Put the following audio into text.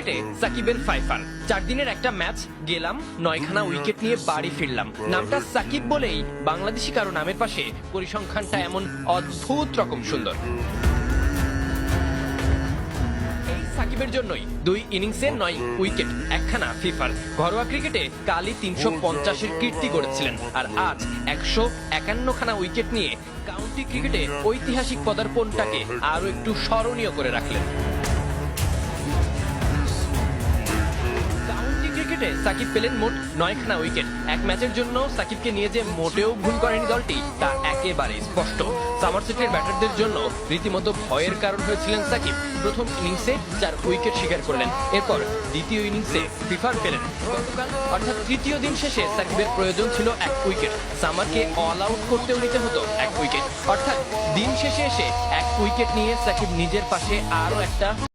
ক্রিকেটে সাকিবের ফাইফার 4 দিনের একটা ম্যাচ গেলাম 9খানা উইকেট নিয়ে বাড়ি ফিরলাম। নামটা সাকিব বলেই বাংলাদেশি কারো নামের পাশে পরিসংখ্যানটা এমন অদ্ভুত রকম সুন্দর। সাকিবের জন্যই 2 ইনিংসে 9 উইকেট, 1খানা ফিফার। ঘরোয়া ক্রিকেটে কালই 350-এর কীর্তি গড়েছিলেন, আর আজ 151খানা উইকেট নিয়ে কাউন্টি ক্রিকেটে ঐতিহাসিক পদার্পণটাকে আরো একটু স্মরণীয় করে রাখলেন। ক্রিকেটে সাকিব পেলেন মোট 9খানা উইকেট। এক ম্যাচের জন্য সাকিবকে নিয়ে যে মোটেও ভুল করেনি দলটি তা একেবারে স্পষ্ট। সমারসেটের ব্যাটারদের জন্য রীতিমতো ভয়ের কারণ হয়েছিলেন সাকিব। প্রথম ইনিংসে 4 উইকেট শিকার করলেন, এরপর দ্বিতীয় ইনিংসে ফিফার পেলেন। গতকাল অর্থাৎ তৃতীয় দিন শেষে সাকিবের প্রয়োজন ছিল 1 উইকেট। সামারকে অল আউট করতেও নিতে হতো 1 উইকেট, অর্থাৎ দিন শেষে এসে 1 উইকেট নিয়ে সাকিব নিজের পাশে আরো একটা